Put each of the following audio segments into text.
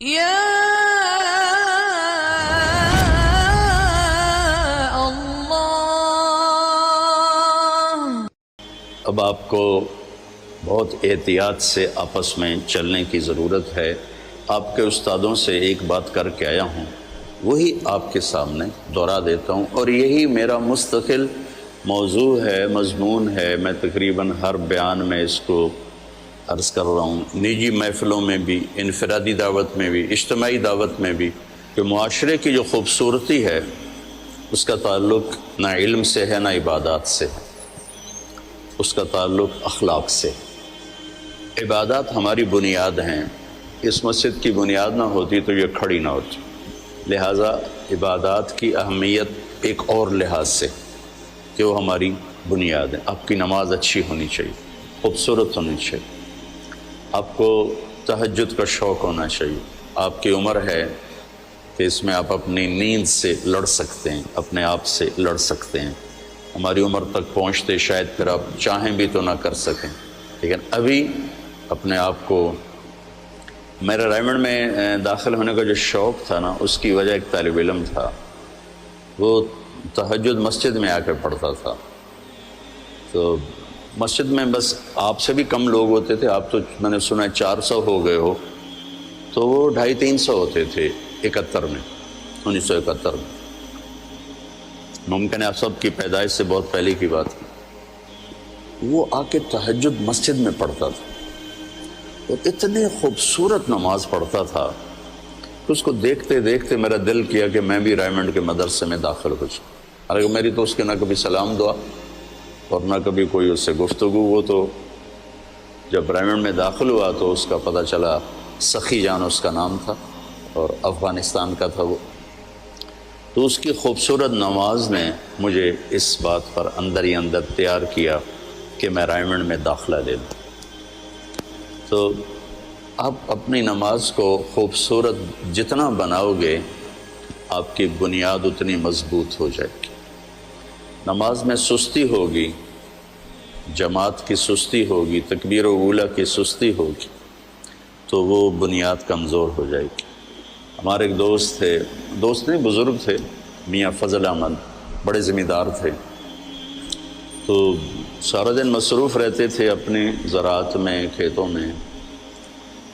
یا اللہ۔ اب آپ کو بہت احتیاط سے آپس میں چلنے کی ضرورت ہے۔ آپ کے استادوں سے ایک بات کر کے آیا ہوں، وہی آپ کے سامنے دہرا دیتا ہوں، اور یہی میرا مستقل موضوع ہے، مضمون ہے۔ میں تقریباً ہر بیان میں اس کو عرض کر رہا ہوں، نجی محفلوں میں بھی، انفرادی دعوت میں بھی، اجتماعی دعوت میں بھی، کہ معاشرے کی جو خوبصورتی ہے اس کا تعلق نہ علم سے ہے نہ عبادات سے ہے، اس کا تعلق اخلاق سے۔ عبادات ہماری بنیاد ہیں، اس مسجد کی بنیاد نہ ہوتی تو یہ کھڑی نہ ہوتی، لہٰذا عبادات کی اہمیت ایک اور لحاظ سے کہ وہ ہماری بنیاد ہے۔ آپ کی نماز اچھی ہونی چاہیے، خوبصورت ہونی چاہیے، آپ کو تہجد کا شوق ہونا چاہیے۔ آپ کی عمر ہے کہ اس میں آپ اپنی نیند سے لڑ سکتے ہیں، اپنے آپ سے لڑ سکتے ہیں۔ ہماری عمر تک پہنچتے شاید پھر آپ چاہیں بھی تو نہ کر سکیں، لیکن ابھی اپنے آپ کو، میرے رائمنڈ میں داخل ہونے کا جو شوق تھا نا، اس کی وجہ ایک طالب علم تھا، وہ تہجد مسجد میں آ کے پڑھتا تھا، تو مسجد میں بس آپ سے بھی کم لوگ ہوتے تھے، آپ تو میں نے سنا 400 ہو گئے ہو، تو وہ 250-300 ہوتے تھے 1971 میں۔ ممکن ہے آپ سب کی پیدائش سے بہت پہلے کی بات ہے۔ وہ آ کے تہجد مسجد میں پڑھتا تھا اور اتنے خوبصورت نماز پڑھتا تھا کہ اس کو دیکھتے دیکھتے میرا دل کیا کہ میں بھی رائمنڈ کے مدرسے میں داخل ہو جاؤں۔ حالانکہ میری تو اس کے نہ کبھی سلام دعا اور نہ کبھی کوئی اس سے گفتگو۔ وہ تو جب رائمنڈ میں داخل ہوا تو اس کا پتہ چلا، سخی جان اس کا نام تھا اور افغانستان کا تھا وہ، تو اس کی خوبصورت نماز نے مجھے اس بات پر اندر ہی اندر تیار کیا کہ میں رائمنڈ میں داخلہ لے لوں۔ تو آپ اپنی نماز کو خوبصورت جتنا بناؤ گے، آپ کی بنیاد اتنی مضبوط ہو جائے گی۔ نماز میں سستی ہوگی، جماعت کی سستی ہوگی، تکبیر اولیٰ کی سستی ہوگی، تو وہ بنیاد کمزور ہو جائے گی۔ ہمارے ایک دوست تھے، دوست نہیں بزرگ تھے، میاں فضل احمد، بڑے ذمہ دار تھے، تو سارا دن مصروف رہتے تھے اپنی زراعت میں، کھیتوں میں۔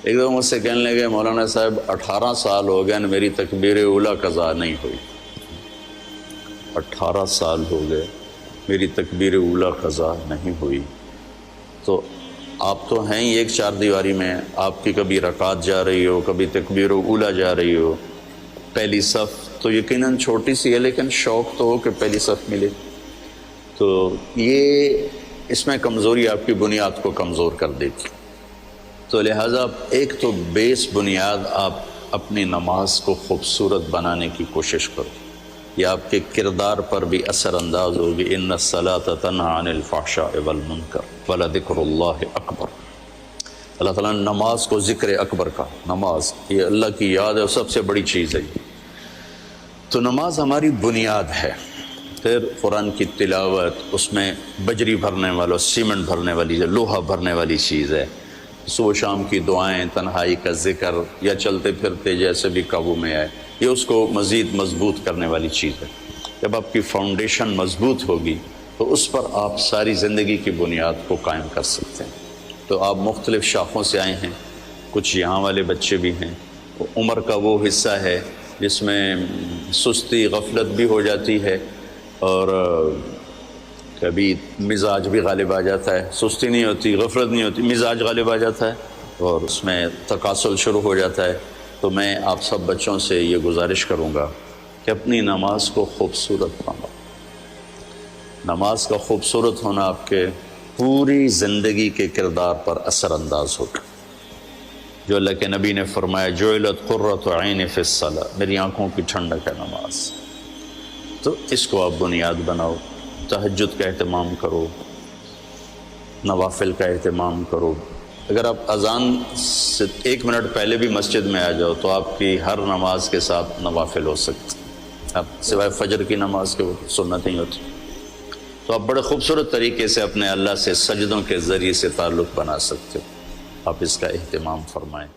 ایک دفعہ مجھ سے کہنے لگے، مولانا صاحب 18 سال ہو گئے میری تکبیر اولیٰ قضا نہیں ہوئی، 18 سال ہو گئے میری تکبیر اولیٰ قضا نہیں ہوئی۔ تو آپ تو ہیں ہی ایک چار دیواری میں، آپ کی کبھی رکعت جا رہی ہو، کبھی تکبیر اولیٰ جا رہی ہو، پہلی صف تو یقیناً چھوٹی سی ہے، لیکن شوق تو ہو کہ پہلی صف ملے۔ تو یہ اس میں کمزوری آپ کی بنیاد کو کمزور کر دیتی، تو لہٰذا ایک تو بیس بنیاد آپ اپنی نماز کو خوبصورت بنانے کی کوشش کرو، یہ آپ کے کردار پر بھی اثر انداز ہوگی۔ ان الصلاۃ تنہی عن الفحشاء والمنکر ولذکر اللہ اکبر۔ اللہ تعالیٰ نے نماز کو ذکر اکبر کا، نماز یہ اللہ کی یاد ہے، سب سے بڑی چیز ہے۔ تو نماز ہماری بنیاد ہے۔ پھر قرآن کی تلاوت، اس میں بجری بھرنے والا، سیمنٹ بھرنے والی، لوہا بھرنے والی چیز ہے۔ صبح شام کی دعائیں، تنہائی کا ذکر، یا چلتے پھرتے جیسے بھی قابو میں آئے، یہ اس کو مزید مضبوط کرنے والی چیز ہے۔ جب آپ کی فاؤنڈیشن مضبوط ہوگی تو اس پر آپ ساری زندگی کی بنیاد کو قائم کر سکتے ہیں۔ تو آپ مختلف شاخوں سے آئے ہیں، کچھ یہاں والے بچے بھی ہیں، عمر کا وہ حصہ ہے جس میں سستی، غفلت بھی ہو جاتی ہے، اور کبھی مزاج بھی غالب آ جاتا ہے۔ سستی نہیں ہوتی، غفلت نہیں ہوتی، مزاج غالب آ جاتا ہے اور اس میں تکاسل شروع ہو جاتا ہے۔ تو میں آپ سب بچوں سے یہ گزارش کروں گا کہ اپنی نماز کو خوبصورت بناؤ۔ نماز کا خوبصورت ہونا آپ کے پوری زندگی کے کردار پر اثر انداز ہوگا۔ جو اللہ کے نبی نے فرمایا، جعلت قرۃ عین فی الصلاۃ، میری آنکھوں کی ٹھنڈک ہے نماز۔ تو اس کو آپ بنیاد بناؤ، تہجد کا اہتمام کرو، نوافل کا اہتمام کرو۔ اگر آپ اذان سے 1 منٹ پہلے بھی مسجد میں آ جاؤ تو آپ کی ہر نماز کے ساتھ نوافل ہو سکتے، اب سوائے فجر کی نماز کے وہ سنت نہیں ہوتی۔ تو آپ بڑے خوبصورت طریقے سے اپنے اللہ سے سجدوں کے ذریعے سے تعلق بنا سکتے ہو۔ آپ اس کا اہتمام فرمائیں۔